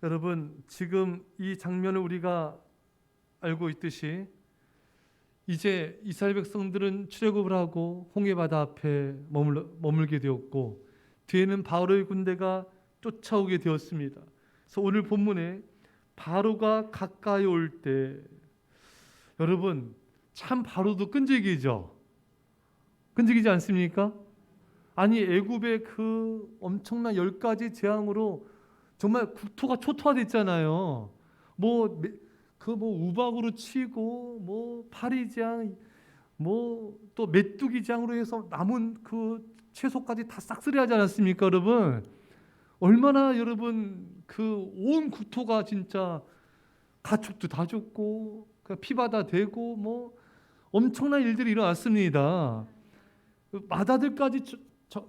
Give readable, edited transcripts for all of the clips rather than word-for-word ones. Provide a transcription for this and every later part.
여러분, 지금 이 장면을 우리가 알고 있듯이 이제 이스라엘 백성들은 출애굽을 하고 홍해바다 앞에 머물게 되었고, 뒤에는 바로의 군대가 쫓아오게 되었습니다. 그래서 오늘 본문에 바로가 가까이 올 때, 여러분 참 바로도 끈질기죠. 끈질기지 않습니까? 아니, 애굽의 그 엄청난 10가지 재앙으로 정말 국토가 초토화됐잖아요. 우박으로 치고 파리재앙, 또 메뚜기재앙으로 해서 남은 그 채소까지 다 싹쓸이하지 않았습니까, 여러분? 얼마나 여러분 그 온 국토가 진짜 가축도 다 죽고 피바다 되고 엄청난 일들이 일어났습니다. 마다들까지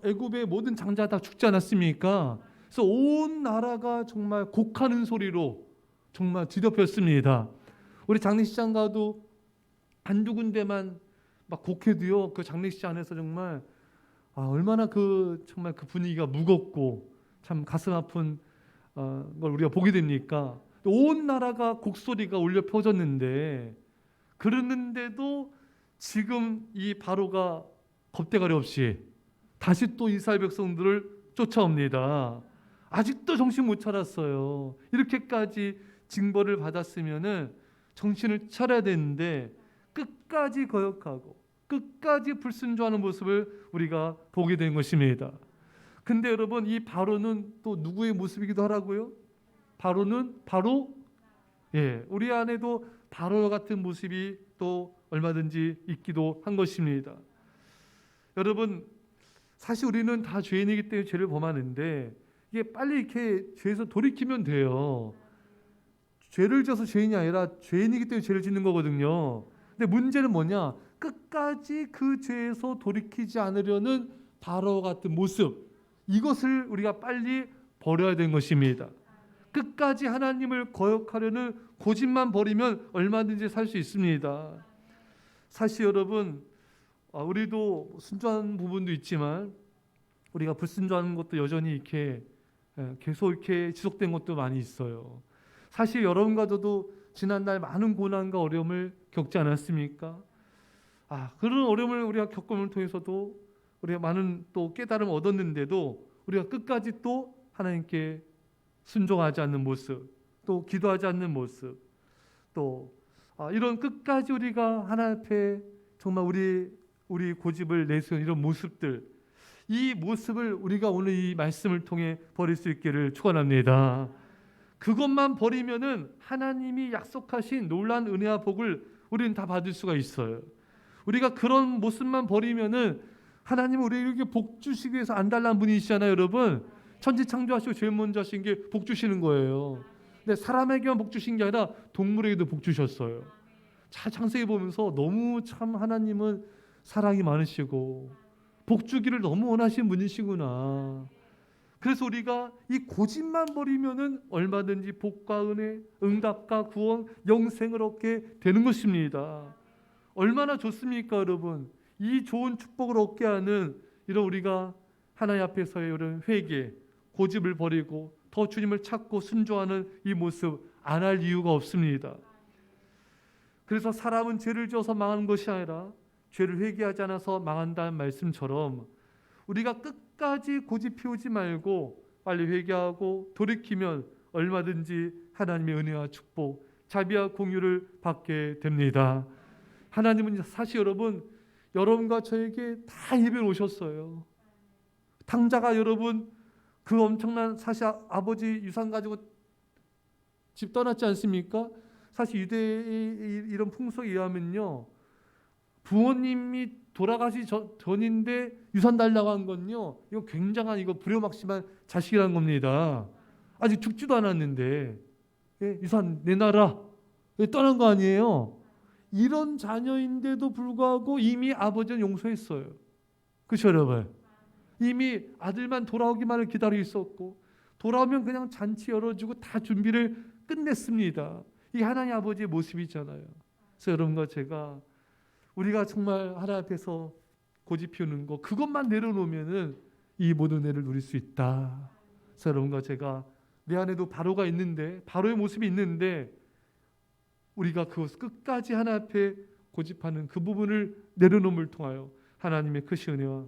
애굽의 모든 장자 다 죽지 않았습니까? 그래서 온 나라가 정말 곡하는 소리로 정말 뒤덮였습니다. 우리 장례식장 가도 한두 군데만 막 곡해도요, 그 장례식장 안에서 정말 얼마나 정말 그 분위기가 무겁고 참 가슴 아픈 걸 우리가 보게 됩니까? 온 나라가 곡소리가 울려 퍼졌는데, 그랬는데도 지금 이 바로가 겁대가리 없이 다시 또 이스라엘 백성들을 쫓아옵니다. 아직도 정신 못 차렸어요. 이렇게까지 징벌을 받았으면은 정신을 차려야 되는데 끝까지 거역하고 끝까지 불순종하는 모습을 우리가 보게 된 것입니다. 근데 여러분, 이 바로는 또 누구의 모습이기도 하라고요? 바로는 우리 안에도 바로 같은 모습이 또 얼마든지 있기도 한 것입니다. 여러분, 사실 우리는 다 죄인이기 때문에 죄를 범하는데, 이게 빨리 이렇게 죄에서 돌이키면 돼요. 죄를 져서 죄인이 아니라 죄인이기 때문에 죄를 짓는 거거든요. 근데 문제는 뭐냐? 끝까지 그 죄에서 돌이키지 않으려는 바로 같은 모습, 이것을 우리가 빨리 버려야 되는 것입니다. 끝까지 하나님을 거역하려는 고집만 버리면 얼마든지 살 수 있습니다. 사실 여러분, 우리도 순종하는 부분도 있지만 우리가 불순종하는 것도 여전히 이렇게 계속 이렇게 지속된 것도 많이 있어요. 사실 여러분과 저도 지난날 많은 고난과 어려움을 겪지 않았습니까? 그런 어려움을 우리가 겪음을 통해서도 우리가 많은 또 깨달음을 얻었는데도 우리가 끝까지 또 하나님께 순종하지 않는 모습, 또 기도하지 않는 모습, 또 이런 끝까지 우리가 하나님 앞에 정말 우리 고집을 내세우는 이런 모습들, 이 모습을 우리가 오늘 이 말씀을 통해 버릴 수 있기를 축원합니다. 그것만 버리면은 하나님이 약속하신 놀라운 은혜와 복을 우리는 다 받을 수가 있어요. 우리가 그런 모습만 버리면은 하나님은 우리에게 복 주시기 위해서 안달난 분이시잖아요, 여러분. 천지 창조하시고 제일 먼저 하신 게 복 주시는 거예요. 근데 사람에게만 복 주신 게 아니라 동물에게도 복 주셨어요. 자, 창세기 보면서 너무 참 하나님은 사랑이 많으시고 복 주기를 너무 원하시는 분이시구나. 그래서 우리가 이 고집만 버리면은 얼마든지 복과 은혜, 응답과 구원, 영생을 얻게 되는 것입니다. 얼마나 좋습니까, 여러분? 이 좋은 축복을 얻게 하는 이런 우리가 하나님 앞에서의 이런 회개, 고집을 버리고 더 주님을 찾고 순종하는 이 모습 안 할 이유가 없습니다. 그래서 사람은 죄를 지어서 망하는 것이 아니라 죄를 회개하지 않아서 망한다는 말씀처럼 우리가 끝까지 고집 피우지 말고 빨리 회개하고 돌이키면 얼마든지 하나님의 은혜와 축복, 자비와 공유를 받게 됩니다. 하나님은 사실 여러분과 저에게 다 예배를 오셨어요. 탕자가 여러분 그 엄청난 사실 아버지 유산 가지고 집 떠났지 않습니까? 사실 유대의 이런 풍속에 의하면요, 부모님이 돌아가시 전인데 유산 달라고 한 건요, 이거 굉장한 불효막심한 자식이라는 겁니다. 아직 죽지도 않았는데 유산 내놔라, 떠난 거 아니에요. 이런 자녀인데도 불구하고 이미 아버지는 용서했어요. 그렇죠, 여러분? 이미 아들만 돌아오기만을 기다리고 있었고, 돌아오면 그냥 잔치 열어주고 다 준비를 끝냈습니다. 이 하나님 아버지의 모습이잖아요. 그래서 여러분과 제가 우리가 정말 하나님 앞에서 고집 피우는 거, 그것만 내려놓으면은 이 모든 은혜를 누릴 수 있다. 그래서 여러분과 제가 내 안에도 바로가 있는데, 바로의 모습이 있는데 우리가 그것을 끝까지 하나님 앞에 고집하는 그 부분을 내려놓음을 통하여 하나님의 크신 은혜와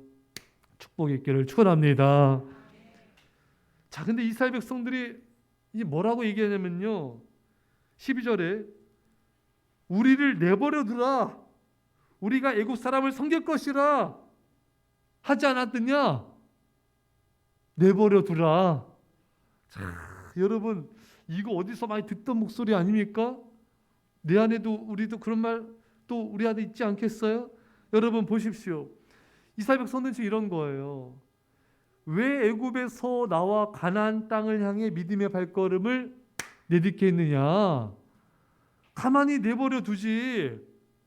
축복이 있기를 축원합니다. 자, 근데 이스라엘 백성들이 이 뭐라고 얘기하냐면요, 12절에 우리를 내버려 두라, 우리가 애굽 사람을 섬길 것이라 하지 않았느냐? 내버려 두라. 자, 여러분, 이거 어디서 많이 듣던 목소리 아닙니까? 내 안에도 우리도 그런 말 또 우리 안에 있지 않겠어요? 여러분 보십시오. 이스라엘 백성들은 지금 이런 거예요. 왜 애굽에서 나와 가나안 땅을 향해 믿음의 발걸음을 내딛겠느냐? 가만히 내버려 두지.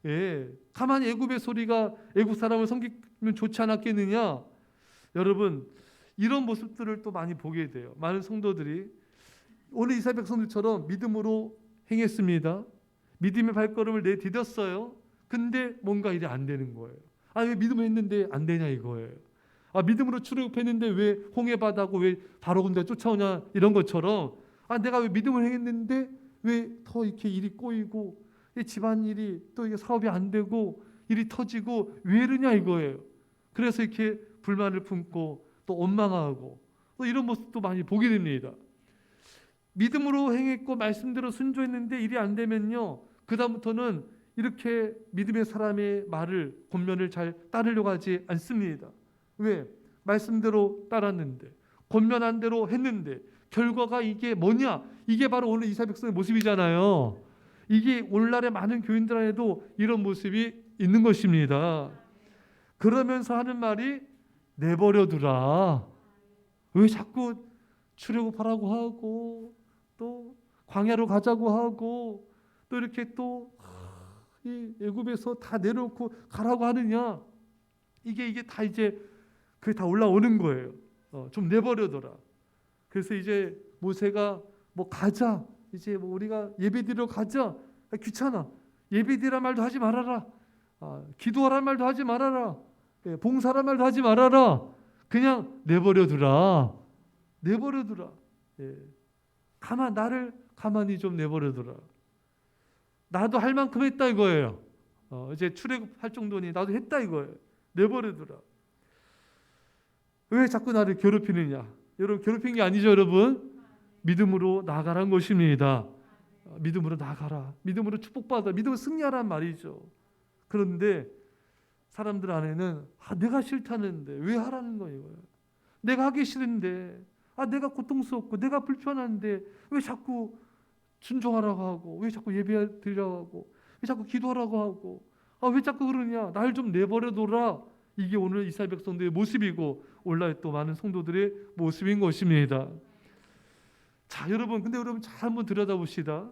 예, 가만히 애굽의 소리가 애굽 사람을 섬기면 좋지 않았겠느냐? 여러분, 이런 모습들을 또 많이 보게 돼요. 많은 성도들이 오늘 이스라엘 백성들처럼 믿음으로 행했습니다. 믿음의 발걸음을 내디뎠어요. 근데 뭔가 일이 안 되는 거예요. 아, 왜 믿음을 했는데 안 되냐 이거예요. 아, 믿음으로 출애굽했는데 왜 홍해 바다고 왜 바로 군대 쫓아오냐, 이런 것처럼, 아, 내가 왜 믿음을 행했는데 왜 더 이렇게 일이 꼬이고 집안일이 또 이게 사업이 안 되고 일이 터지고 왜 이러냐 이거예요. 그래서 이렇게 불만을 품고 또 원망하고 또 이런 모습도 많이 보게 됩니다. 믿음으로 행했고 말씀대로 순종했는데 일이 안 되면요, 그 다음부터는 이렇게 믿음의 사람의 말을, 권면을 잘 따르려고 하지 않습니다. 왜? 말씀대로 따랐는데, 권면한 대로 했는데 결과가 이게 뭐냐? 이게 바로 오늘 이스라엘 백성의 모습이잖아요. 이게 오늘날의 많은 교인들 안에도 이런 모습이 있는 것입니다. 그러면서 하는 말이 내버려 두라. 왜 자꾸 출애굽하라고 하고 또 광야로 가자고 하고 또 이렇게 또 이 애굽에서 다 내려놓고 가라고 하느냐? 이게 다 이제 그게 다 올라오는 거예요. 좀 내버려둬라. 그래서 이제 모세가 뭐 가자, 이제 뭐 우리가 예배드리러 가자. 아, 귀찮아. 예배드리란 말도 하지 말아라. 기도하란 말도 하지 말아라. 예, 봉사란 말도 하지 말아라. 그냥 내버려두라. 내버려두라. 예. 나를 가만히 좀 내버려두라. 나도 할 만큼 했다 이거예요. 이제 출애굽할 정도니 나도 했다 이거예요. 내버려두라. 왜 자꾸 나를 괴롭히느냐? 여러분, 괴롭힌 게 아니죠, 여러분. 믿음으로 나아가란 것입니다. 믿음으로 나가라. 믿음으로 축복받아. 믿음으로 승리하란 말이죠. 그런데 사람들 안에는 내가 싫다는데 왜 하라는 거예요? 내가 하기 싫은데, 내가 고통스럽고 내가 불편한데 왜 자꾸 순종하라고 하고, 왜 자꾸 예배 드리라고 하고, 왜 자꾸 기도하라고 하고, 왜 자꾸 그러냐? 날 좀 내버려둬라. 이게 오늘 이스라엘 백성들의 모습이고 오늘날 또 많은 성도들의 모습인 것입니다. 자, 여러분, 근데 여러분 잘 한번 들여다봅시다.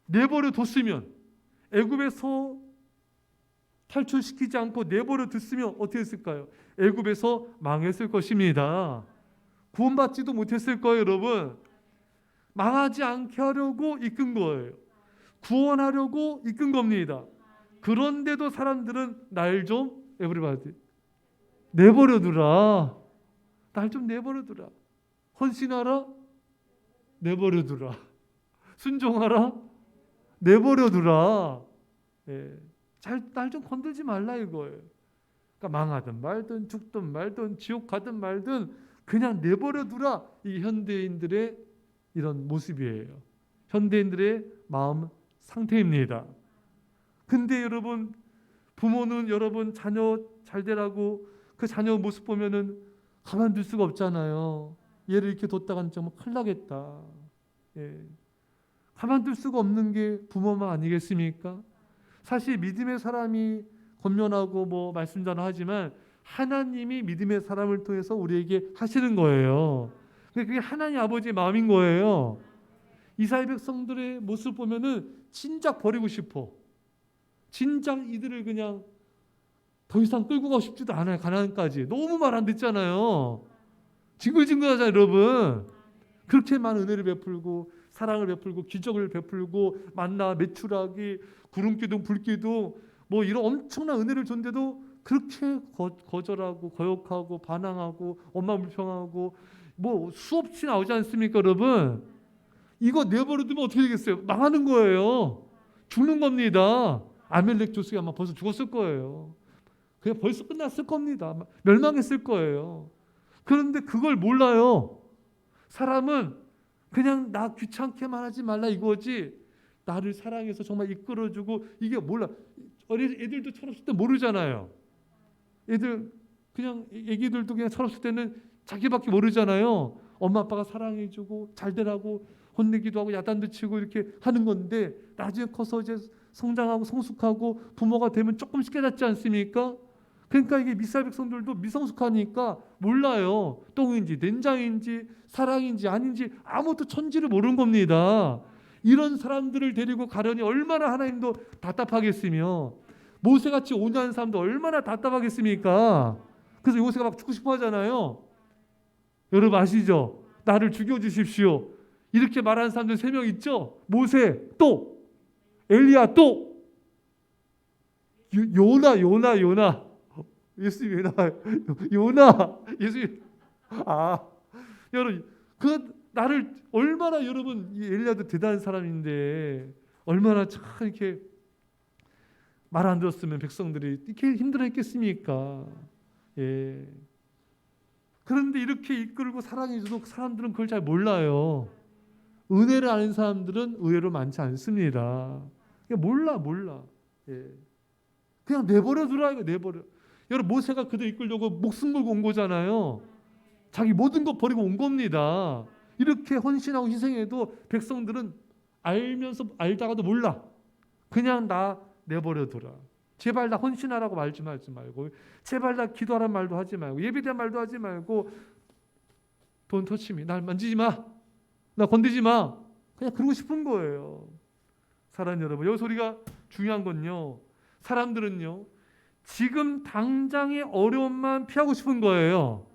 내버려뒀으면, 애굽에서 탈출시키지 않고 내버려뒀으면 어떻게 했을까요? 애굽에서 망했을 것입니다. 구원받지도 못했을 거예요, 여러분. 망하지 않게 하려고 이끈 거예요. 구원하려고 이끈 겁니다. 그런데도 사람들은 날 좀 에브리바디 내버려두라. 날 좀 내버려두라. 헌신하라. 내버려두라. 순종하라. 내버려두라. 예. 날 좀 건들지 말라 이거예요. 그러니까 망하든 말든 죽든 말든 지옥 가든 말든 그냥 내버려두라. 이 현대인들의 이런 모습이에요. 현대인들의 마음 상태입니다. 근데 여러분, 부모는 여러분 자녀 잘 되라고 그 자녀 모습 보면은 가만둘 수가 없잖아요. 얘를 이렇게 뒀다가는 정말 큰일 나겠다. 예. 가만둘 수가 없는 게 부모만 아니겠습니까? 사실 믿음의 사람이 권면하고 뭐 말씀 전하지만 하나님이 믿음의 사람을 통해서 우리에게 하시는 거예요. 그게 하나님 아버지의 마음인 거예요. 이스라엘 백성들의 모습 보면은 진작 버리고 싶어. 진작 이들을 그냥 더 이상 끌고 가고 싶지도 않아요. 가나안까지. 너무 말 안 듣잖아요. 징글징글하잖아요, 여러분. 그렇게 많은 은혜를 베풀고 사랑을 베풀고 기적을 베풀고 만나 메추라기 구름기둥 불기둥 뭐 이런 엄청난 은혜를 줬는데도 그렇게 거절하고 거역하고 반항하고 엄마 불평하고 뭐 수없이 나오지 않습니까, 여러분? 이거 내버려두면 어떻게 되겠어요? 망하는 거예요. 죽는 겁니다. 아멜렉 조수가 아마 벌써 죽었을 거예요. 그냥 벌써 끝났을 겁니다. 멸망했을 거예요. 그런데 그걸 몰라요. 사람은 그냥 나 귀찮게만 하지 말라 이거지, 나를 사랑해서 정말 이끌어주고, 이게 몰라. 어린 애들도 철없을 때 모르잖아요. 애들 그냥 애기들도 그냥 철없을 때는 자기밖에 모르잖아요. 엄마 아빠가 사랑해주고 잘 되라고 혼내기도 하고 야단도 치고 이렇게 하는 건데, 나중에 커서 이제 성장하고 성숙하고 부모가 되면 조금씩 깨닫지 않습니까? 그러니까 이게 이스라엘 백성들도 미성숙하니까 몰라요. 똥인지 된장인지 사랑인지 아닌지 아무것도 천지를 모르는 겁니다. 이런 사람들을 데리고 가려니 얼마나 하나님도 답답하겠으며, 모세같이 온유한 사람도 얼마나 답답하겠습니까? 그래서 모세가 막 죽고 싶어 하잖아요. 여러분 아시죠? 나를 죽여주십시오. 이렇게 말하는 사람들 3명 있죠? 모세 또 엘리야 또 요나 예수님 왜 나와요? 요나 예수님. 여러분 그 나를 얼마나, 여러분 이 엘리야도 대단한 사람인데 얼마나 참 이렇게 말 안 들었으면 백성들이 이렇게 힘들어했겠습니까? 예. 그런데 이렇게 이끌고 사랑해줘도 사람들은 그걸 잘 몰라요. 은혜를 아는 사람들은 의외로 많지 않습니다. 몰라. 예. 그냥 내버려 두라 이거, 내버려. 여러분 모세가 그들 이끌려고 목숨 걸고 온 거잖아요. 자기 모든 것 버리고 온 겁니다. 이렇게 헌신하고 희생해도 백성들은 알다가도 몰라. 그냥 나 내버려 두라. 제발 나 헌신하라고 말 좀 하지 말고, 제발 나 기도하라는 말도 하지 말고, 예배대한 말도 하지 말고, 돈 터치미 날 만지지 마, 나 건드지 마, 그냥 그러고 싶은 거예요. 사랑하는 여러분, 여기서 우리가 중요한 건요, 사람들은요 지금 당장의 어려움만 피하고 싶은 거예요.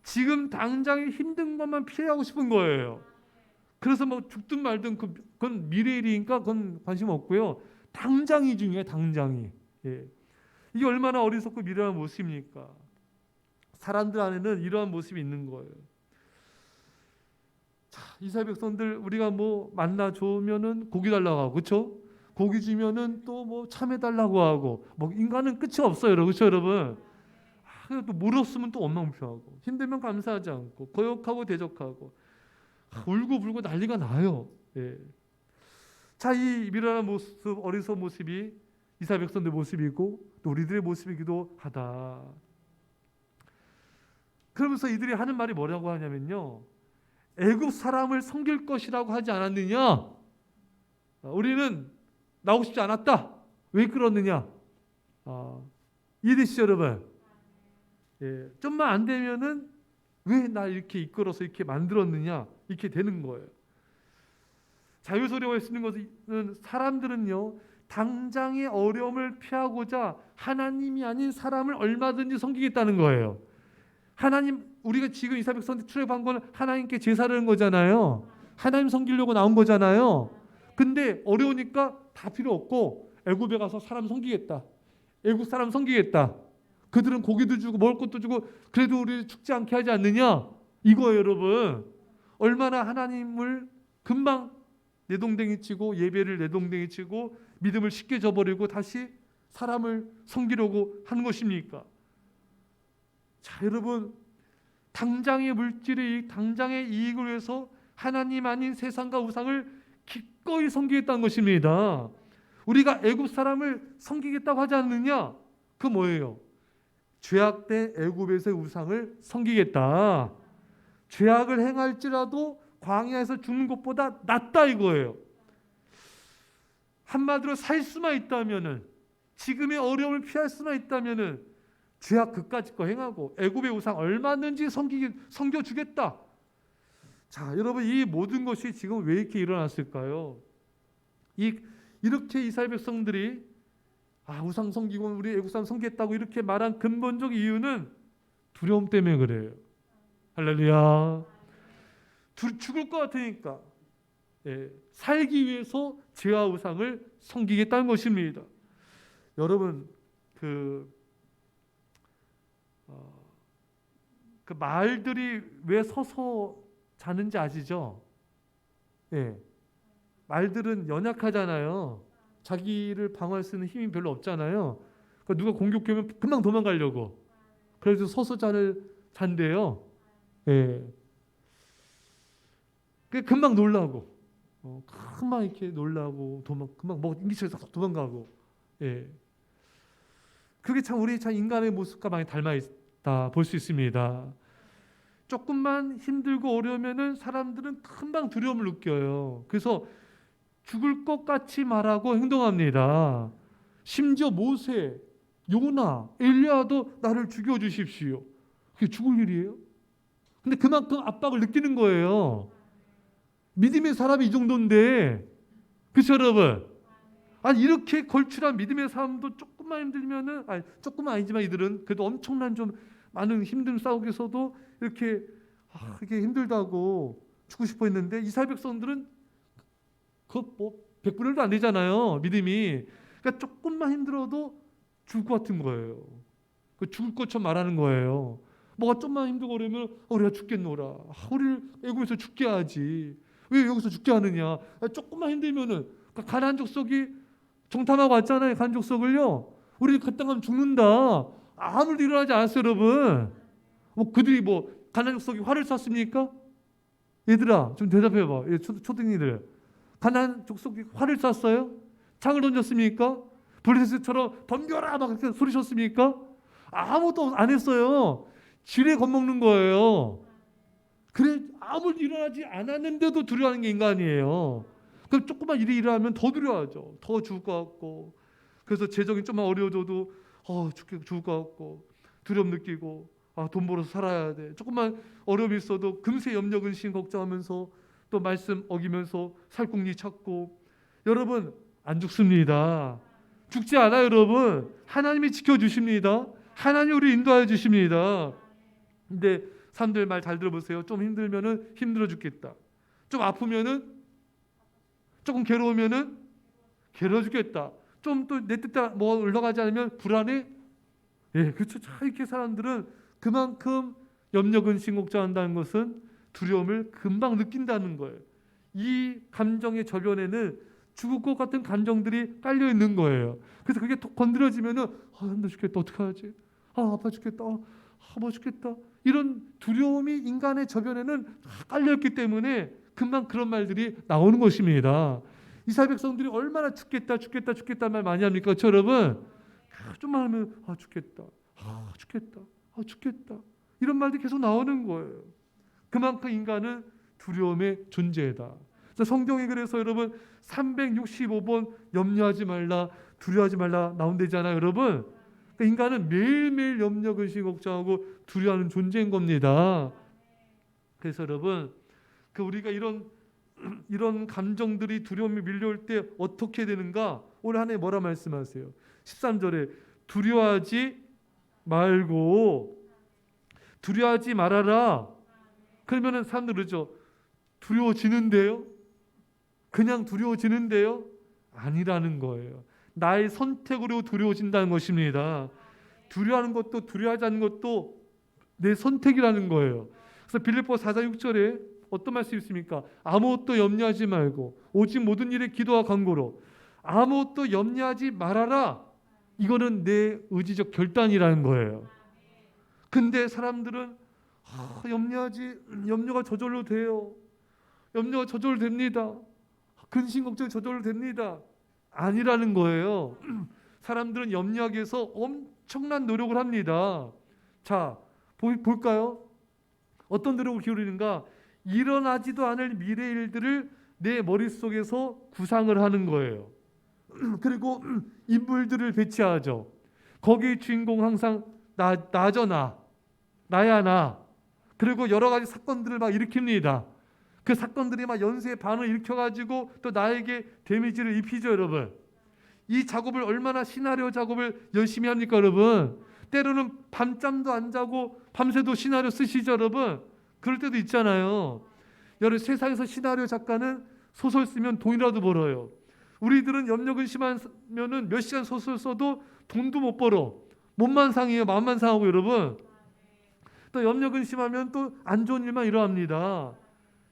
지금 당장의 힘든 것만 피하고 싶은 거예요. 그래서 뭐 죽든 말든 그건 미래의 일이니까 그건 관심 없고요. 당장이 중요해요. 당장이. 예. 이게 얼마나 어리석고 미련한 모습입니까? 사람들 안에는 이러한 모습이 있는 거예요. 자, 이스라엘 백성들 우리가 뭐 만나 주면은 고기 달라고 하고, 그렇죠? 고기 주면은 또 뭐 참외 달라고 하고, 뭐 인간은 끝이 없어요, 그렇죠, 여러분? 또 물었으면 또 원망불평하고, 힘들면 감사하지 않고, 거역하고 대적하고, 울고 불고 난리가 나요. 예. 자, 이 미련한 모습, 어리석은 모습이 이스라엘 백성들의 모습이고 또 우리들의 모습이기도 하다. 그러면서 이들이 하는 말이 뭐라고 하냐면요, 애굽 사람을 섬길 것이라고 하지 않았느냐? 우리는 나오고 싶지 않았다. 왜 그러느냐? 이해되시죠, 여러분? 예, 좀만 안 되면은 왜 나 이렇게 이끌어서 이렇게 만들었느냐? 이렇게 되는 거예요. 자유소리가 쓰는 것은, 사람들은요 당장의 어려움을 피하고자 하나님이 아닌 사람을 얼마든지 섬기겠다는 거예요. 하나님, 우리가 지금 이스라엘 백성들 출애굽한 건 하나님께 제사를 하는 거잖아요. 하나님 섬기려고 나온 거잖아요. 근데 어려우니까 다 필요 없고 애굽에 가서 사람 섬기겠다. 애굽 사람 섬기겠다. 그들은 고기도 주고 먹을 것도 주고 그래도 우리 죽지 않게 하지 않느냐? 이거예요, 여러분. 얼마나 하나님을 금방 내동댕이 치고, 예배를 내동댕이 치고, 믿음을 쉽게 저버리고 다시 사람을 섬기려고 하는 것입니까? 자, 여러분, 당장의 물질의 당장의 이익을 위해서 하나님 아닌 세상과 우상을 기꺼이 섬기겠다는 것입니다. 우리가 애굽 사람을 섬기겠다고 하지 않느냐? 그 뭐예요? 죄악된 애굽에서의 우상을 섬기겠다. 죄악을 행할지라도 광야에서 죽는 것보다 낫다 이거예요. 한마디로 살 수만 있다면은, 지금의 어려움을 피할 수만 있다면은 죄악 그까짓 거 행하고 애굽의 우상 얼마든지 섬겨주겠다. 자, 여러분, 이 모든 것이 지금 왜 이렇게 일어났을까요? 이렇게 이스라엘 백성들이 우상 섬기고 우리 애굽 사람 섬기겠다고 이렇게 말한 근본적 이유는 두려움 때문에 그래요. 할렐루야. 죽을 것 같으니까, 살기 위해서 죄와 우상을 섬기겠다는 것입니다. 여러분, 그 말들이 왜 서서 자는지 아시죠? 예. 말들은 연약하잖아요. 자기를 방어할 수 있는 힘이 별로 없잖아요. 그러니까 누가 공격하면 금방 도망가려고. 그래서 서서 잔대요. 예. 금방 놀라고. 금방 이렇게 놀라고 금방 뭐 인기처럼 도망가고. 예. 그게 참 우리 참 인간의 모습과 많이 닮아 있다 볼 수 있습니다. 조금만 힘들고 어려우면은 사람들은 금방 두려움을 느껴요. 그래서 죽을 것 같이 말하고 행동합니다. 심지어 모세, 요나, 엘리야도 나를 죽여 주십시오. 그게 죽을 일이에요? 근데 그만큼 압박을 느끼는 거예요. 믿음의 사람이 이 정도인데, 그렇죠 여러분? 아니 이렇게 걸출한 믿음의 사람도 조금만 힘들면은, 아니 조금만 아니지만 이들은 그래도 엄청난 좀 많은 힘든 싸우기에서도 이렇게 이게 힘들다고 죽고 싶어 했는데 이스라엘 백성들은 그뭐 100분의 1도 안 되잖아요. 믿음이. 그러니까 조금만 힘들어도 죽을 것 같은 거예요. 죽을 것처럼 말하는 거예요. 뭐가 좀만 힘들고 그러면 우리가 죽겠노라. 우리를 애굽에서 죽게 하지. 왜 여기서 죽게 하느냐. 조금만 힘들면은 가나안 족속이 정탐하고 왔잖아요. 가나안 족속을요. 우리 그 땅 가면 죽는다. 아무 일도 일어나지 않았어요 여러분. 그들이 가나안 족속이 활을 쐈습니까? 얘들아 좀 대답해봐. 초등이들. 가나안 족속이 활을 쐈어요? 창을 던졌습니까? 블레셋처럼 덤벼라 막 이렇게 소리쳤습니까? 아무것도 안 했어요. 지레 겁먹는 거예요. 그래 아무 일 일어나지 않았는데도 두려워하는 게 인간이에요. 그럼 조금만 일이 일어나면 더 두려워하죠. 더 죽을 것 같고. 그래서 재정이 좀만 어려워져도 죽을 것 같고 두려움 느끼고 돈 벌어서 살아야 돼. 조금만 어려움이 있어도 금세 염려 근심 걱정하면서 또 말씀 어기면서 살궁리 찾고. 여러분 안 죽습니다. 죽지 않아요 여러분. 하나님이 지켜주십니다. 하나님이 우리 인도하여 주십니다. 근데 사람들 말 잘 들어보세요. 좀 힘들면은 힘들어 죽겠다. 좀 아프면은 조금 괴로우면은 괴로워 죽겠다. 좀 또 내 뜻대로 뭐 흘러가지 않으면 불안해. 예, 그렇죠. 이렇게 사람들은 그만큼 염려 근심 걱정한다는 것은 두려움을 금방 느낀다는 거예요. 이 감정의 저변에는 죽을 것 같은 감정들이 깔려 있는 거예요. 그래서 그게 톡 건드려지면은 힘들어 죽겠다. 어떡하지? 아파 죽겠다. 뭐 죽겠다. 이런 두려움이 인간의 저변에는 깔려 있기 때문에 금방 그런 말들이 나오는 것입니다. 이스라엘 백성들이 얼마나 죽겠다 말 많이 합니까? 그렇죠, 여러분? 좀만 하면 죽겠다. 죽겠다. 이런 말들이 계속 나오는 거예요. 그만큼 인간은 두려움의 존재다. 성경에 그래서 여러분 365번 염려하지 말라, 두려워하지 말라 나온대잖아요, 여러분. 그러니까 인간은 매일매일 염려, 근심, 걱정하고 두려워하는 존재인 겁니다. 그래서 여러분, 우리가 이런 감정들이 두려움이 밀려올 때 어떻게 되는가? 오늘 한 해 뭐라 말씀하세요? 13절에 두려워하지 말고 두려워하지 말아라. 그러면은 사람들 그러죠. 두려워지는데요? 그냥 두려워지는데요? 아니라는 거예요. 나의 선택으로 두려워진다는 것입니다. 두려워하는 것도 두려워하지 않는 것도 내 선택이라는 거예요. 그래서 빌립보서 4장 6절에 어떤 말씀이 있습니까? 아무것도 염려하지 말고 오직 모든 일에 기도와 간구로 아무것도 염려하지 말아라. 이거는 내 의지적 결단이라는 거예요. 근데 사람들은 염려가 저절로 돼요. 염려가 저절로 됩니다. 근심 걱정이 저절로 됩니다. 아니라는 거예요. 사람들은 염려하기 위해서 엄청난 노력을 합니다. 자, 볼까요? 어떤 노력을 기울이는가? 일어나지도 않을 미래 일들을 내 머릿속에서 구상을 하는 거예요. 그리고 인물들을 배치하죠. 거기의 주인공 항상 나죠, 나야 나. 그리고 여러 가지 사건들을 막 일으킵니다. 그 사건들이 막 연쇄 반응을 일으켜가지고 또 나에게 데미지를 입히죠, 여러분. 이 작업을 얼마나 시나리오 작업을 열심히 합니까, 여러분? 때로는 밤잠도 안 자고 밤새도 시나리오 쓰시죠, 여러분? 그럴 때도 있잖아요. 여러분, 세상에서 시나리오 작가는 소설 쓰면 돈이라도 벌어요. 우리들은 염려 근심하면은 몇 시간 소설 써도 돈도 못 벌어. 몸만 상해요, 마음만 상하고, 여러분. 또 염려 근심하면 또 안 좋은 일만 일어납니다.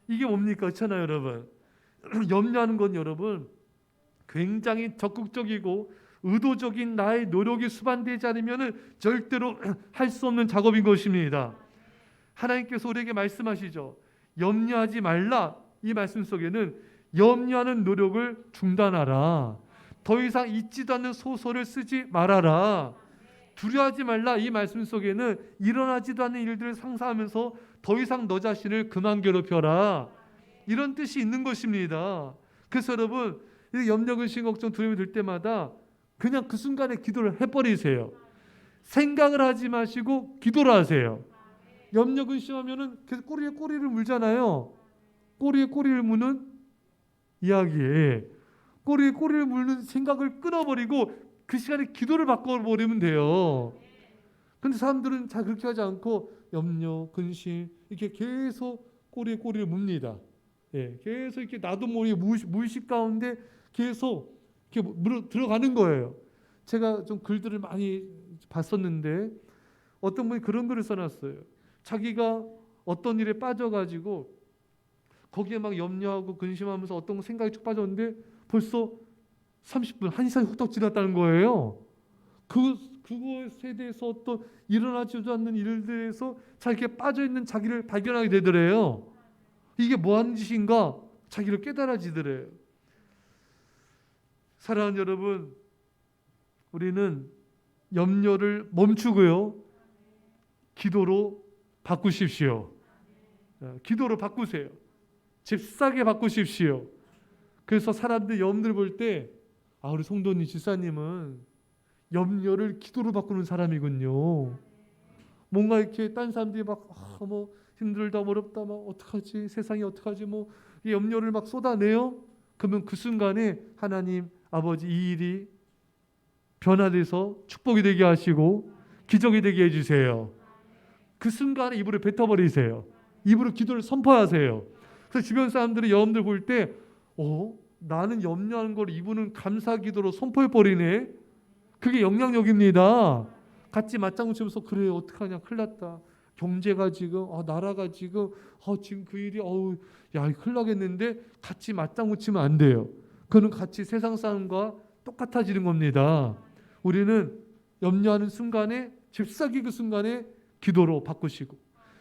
이게 뭡니까? 그렇잖아요, 여러분. 염려하는 건 여러분 굉장히 적극적이고 의도적인 나의 노력이 수반되지 않으면 절대로 할 수 없는 작업인 것입니다. 하나님께서 우리에게 말씀하시죠. 염려하지 말라. 이 말씀 속에는 염려하는 노력을 중단하라. 더 이상 있지도 않는 소설을 쓰지 말아라. 두려워하지 말라. 이 말씀 속에는 일어나지도 않는 일들을 상상하면서 더 이상 너 자신을 그만 괴롭혀라. 이런 뜻이 있는 것입니다. 그래서 여러분 염려, 근심, 걱정, 두려움이 들 때마다 그냥 그 순간에 기도를 해버리세요. 생각을 하지 마시고 기도를 하세요. 염려, 근심하면은 계속 꼬리에 꼬리를 물잖아요. 꼬리에 꼬리를 무는 이야기에 꼬리에 꼬리를 물는 생각을 끊어버리고 그 시간에 기도를 바꿔버리면 돼요. 근데 사람들은 잘 그렇게 하지 않고 염려, 근심 이렇게 계속 꼬리에 꼬리를 묻니다. 예, 계속 이렇게 나도 모르게 무의식 가운데 계속 이렇게 들어가는 거예요. 제가 좀 글들을 많이 봤었는데 어떤 분이 그런 글을 써놨어요. 자기가 어떤 일에 빠져가지고 거기에 막 염려하고 근심하면서 어떤 생각이 쭉 빠졌는데 벌써 30분, 1시간이 훌쩍 지났다는 거예요. 그것에 대해서 어떤 일어나지도 않는 일들에서 자기가 빠져있는 자기를 발견하게 되더래요. 이게 뭐 하는 짓인가? 자기를 깨달아지더래요. 사랑하는 여러분, 우리는 염려를 멈추고요. 기도로 바꾸십시오. 기도로 바꾸세요. 잽싸게 바꾸십시오. 그래서 사람들 여러분들 볼 때 우리 송도님 집사님은 염려를 기도로 바꾸는 사람이군요. 뭔가 이렇게 딴 사람들이 막 뭐 힘들다 어렵다 막 어떡하지 세상이 어떡하지 뭐 이 염려를 막 쏟아내요. 그러면 그 순간에 하나님 아버지 이 일이 변화돼서 축복이 되게 하시고 기적이 되게 해주세요. 그 순간에 입으로 뱉어버리세요. 입으로 기도를 선포하세요. 그래서 주변 사람들이 여러분들 볼 때 나는 염려하는 걸 이분은 감사 기도로 선포해버리네. 그게 영향력입니다. 같이 맞장구 치면서 그래 어떡하냐 큰일 났다. 경제가 지금 나라가 지금 지금 그 일이 야 큰일 나겠는데 같이 맞장구 치면 안 돼요. 그거는 같이 세상 사람과 똑같아지는 겁니다. 우리는 염려하는 순간에 잽싸게 그 순간에 기도로 바꾸시고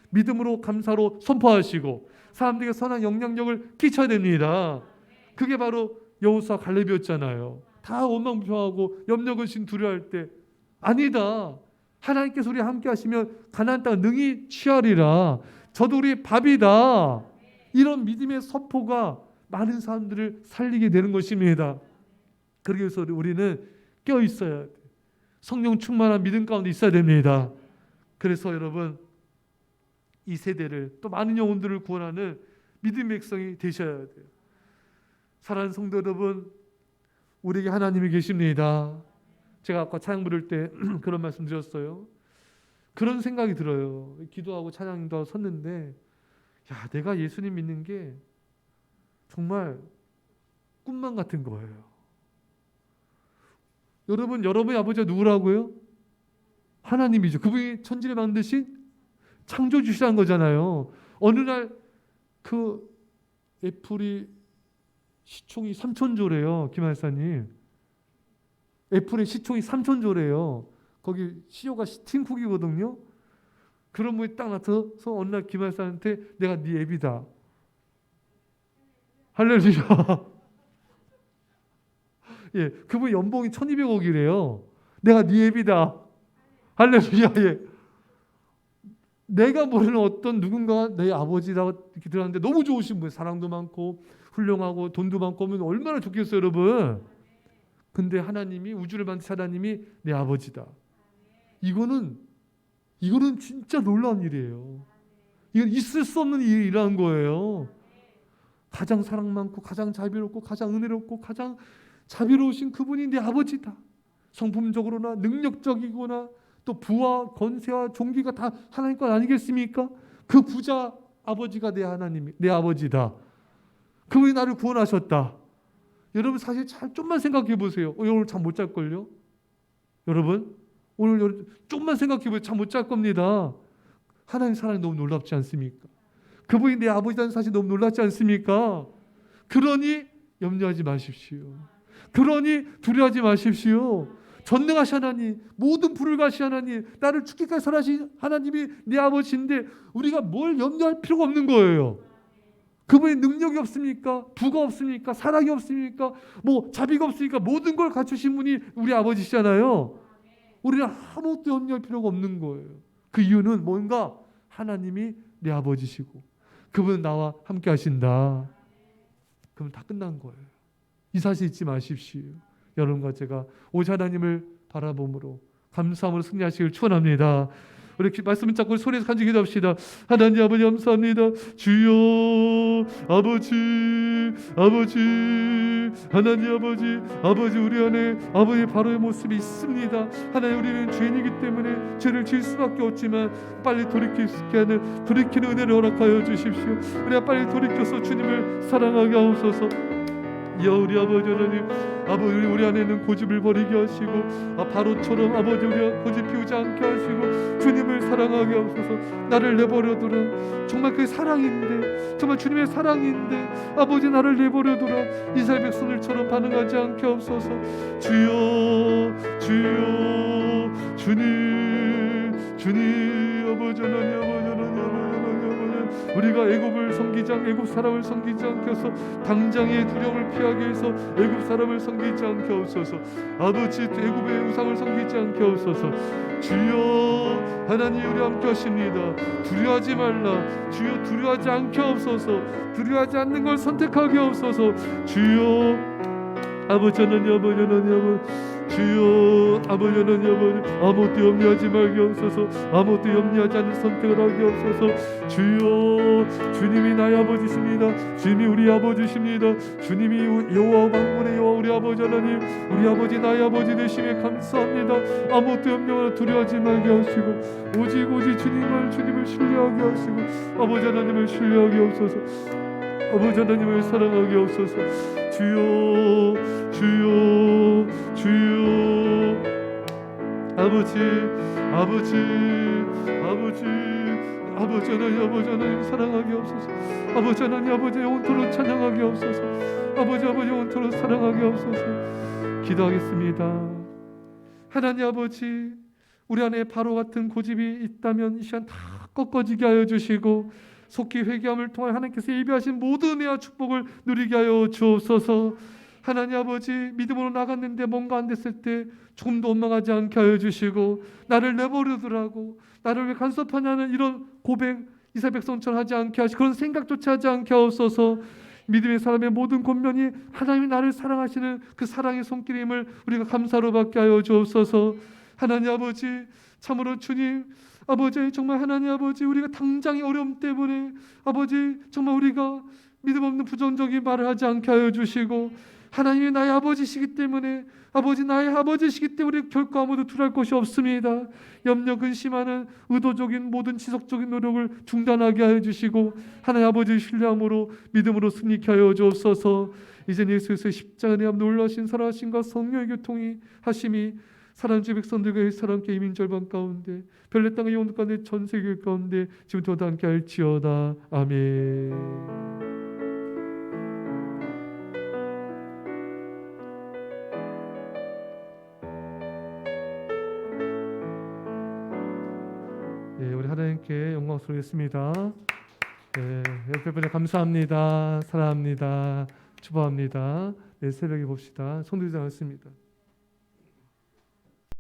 믿음으로 감사로 선포하시고 사람들에게 선한 영향력을 끼쳐야 됩니다. 그게 바로 여호수아 갈렙이었잖아요. 다 원망불평하고 염려 근심 두려워할 때 아니다. 하나님께서 우리 함께 하시면 가나안 땅 능히 취하리라. 저도 우리 밥이다. 이런 믿음의 선포가 많은 사람들을 살리게 되는 것입니다. 그래서 우리는 깨어 있어야 돼. 성령 충만한 믿음 가운데 있어야 됩니다. 그래서 여러분 이 세대를 또 많은 영혼들을 구원하는 믿음의 백성이 되셔야 돼요. 사랑하는 성도 여러분, 우리에게 하나님이 계십니다. 제가 아까 찬양 부를 때 그런 말씀 드렸어요. 그런 생각이 들어요. 기도하고 찬양도 섰는데 내가 예수님 믿는 게 정말 꿈만 같은 거예요. 여러분의 아버지가 누구라고요? 하나님이죠. 그분이 천지를 만드신 창조주시라는 거잖아요. 어느 날 그 애플이 시총이 3천조래요. 김하사님. 애플의 시총이 3천조래요. 거기 CEO가 팀쿡이거든요. 그런 분이 딱 나타나서 어느 날 김하사한테 내가 네 앱이다. 할렐루야. 예, 그분 연봉이 1200억이래요. 내가 네 앱이다. 할렐루야. 예. 내가 모르는 어떤 누군가 내 아버지라고 이렇게 들었는데 너무 좋으신 분, 사랑도 많고 훌륭하고 돈도 많고 하면 얼마나 좋겠어요, 여러분. 근데 하나님이 우주를 만드신 하나님이 내 아버지다. 이거는 진짜 놀라운 일이에요. 이건 있을 수 없는 일이라는 거예요. 가장 사랑 많고 가장 자비롭고 가장 은혜롭고 가장 자비로우신 그분이 내 아버지다. 성품적으로나 능력적이거나 또 부와 권세와 존귀가 다 하나님 것 아니겠습니까? 그 부자 아버지가 내 하나님이 내 아버지다. 그분이 나를 구원하셨다. 여러분 사실 좀만 생각해 보세요. 오늘 잠 못 잘걸요? 여러분 오늘 좀만 생각해 보세요. 잠 못 잘 겁니다. 하나님 사랑이 너무 놀랍지 않습니까? 그분이 내 아버지라는 사실이 너무 놀랍지 않습니까? 그러니 염려하지 마십시오. 그러니 두려워하지 마십시오. 전능하신 하나님, 모든 불을 가신 하나님, 나를 죽기까지 선하신 하나님이 내 아버지인데 우리가 뭘 염려할 필요가 없는 거예요. 그분의 능력이 없습니까? 부가 없습니까? 사랑이 없습니까? 뭐 자비가 없습니까? 모든 걸 갖추신 분이 우리 아버지시잖아요. 우리는 아무것도 염려할 필요가 없는 거예요. 그 이유는 뭔가 하나님이 내 아버지시고 그분은 나와 함께 하신다. 그럼 다 끝난 거예요. 이 사실 잊지 마십시오. 여러분과 제가 오직 하나님을 바라봄으로 감사함으로 승리하시길 축원합니다. 우리 말씀을 잡고 소리에서 간증 기도합시다. 하나님 아버지 감사합니다. 주여 아버지 하나님 아버지 우리 안에 아버지의 바로의 모습이 있습니다. 하나님 우리는 죄인이기 때문에 죄를 지을 수밖에 없지만 빨리 돌이키는 은혜를 허락하여 주십시오. 우리가 빨리 돌이켜서 주님을 사랑하게 하옵소서. 우리 아버지 하나님, 아버지 우리 안에 있는 고집을 버리게 하시고 바로처럼 아버지 우리가 고집 피우지 않게 하시고 주님을 사랑하게 하옵소서. 나를 내버려두라. 정말 그게 사랑인데, 정말 주님의 사랑인데 아버지 나를 내버려두라. 이스라엘 백성들처럼 반응하지 않게 하옵소서. 주여 주님 아버지 하나님 우리가 애굽 사람을 섬기지 않게 해서 당장의 두려움을 피하게 해서 애굽 사람을 섬기지 않게 하옵소서. 아버지 애굽의 우상을 섬기지 않게 하옵소서. 주여 하나님 우리 함께 하십니다. 두려워하지 말라. 주여 두려워하지 않게 하옵소서. 두려워하지 않는 걸 선택하게 하옵소서. 주여 아버지 하나님 주여 아버지 하나님 아무것도 염려하지 말게 하옵소서. 아무것도 염려하지 않는 선택을 하게 하옵소서. 주여 주님이 나의 아버지십니다. 주님이 우리 아버지십니다. 주님이 여호와 만군의 여호와 우리 아버지 하나님, 우리 아버지 나의 아버지 되심에 감사합니다. 아무것도 염려하나 두려워하지 말게 하시고 오직 주님을 신뢰하게 하시고 아버지 하나님을 신뢰하게 하옵소서. 아버지 하나님을 사랑하게 하옵소서. 주여 아버지 하나님 사랑하게 하옵소서. 아버지 하나님 영원토록 찬양하게 하옵소서. 아버지 영원토록 사랑하게 하옵소서. 기도하겠습니다. 하나님 아버지, 우리 안에 바로 같은 고집이 있다면 이 시간 다 꺾어지게 하여 주시고 속히 회개함을 통해 하나님께서 예비하신 모든 은혜와 축복을 누리게 하여 주옵소서. 하나님 아버지, 믿음으로 나갔는데 뭔가 안 됐을 때 조금도 원망하지 않게 하여 주시고 나를 내버려두라고, 나를 왜 간섭하냐는 이런 고백 이스라엘 백성처럼 하지 않게 하시고 그런 생각조차 하지 않게 하옵소서. 믿음의 사람의 모든 권면이 하나님이 나를 사랑하시는 그 사랑의 손길임을 우리가 감사로 받게 하여 주옵소서. 하나님 아버지, 참으로 주님 아버지, 정말 하나님 아버지, 우리가 당장의 어려움 때문에 아버지 정말 우리가 믿음 없는 부정적인 말을 하지 않게 하여 주시고 하나님이 나의 아버지시기 때문에 나의 아버지시기 때문에 결코 아무도 두려울 것이 없습니다. 염려 근심하는 의도적인 모든 지속적인 노력을 중단하게 하여 주시고 하나님 아버지의 신뢰함으로 믿음으로 승리케 하여 주옵소서. 이제 예수의 십자가의 놀라신 살아하심과 성령의 교통이 하심이 사랑주의 백성들과 사랑께 이민절반 가운데 별내 땅의 영혼 가운데 전 세계 가운데 지금부터 함께 할지어다. 아멘. 우리 하나님께 영광 돌리겠습니다. 옆에 분에 감사합니다. 사랑합니다. 축복합니다. 새벽에 봅시다. 손 들지 않았습니다.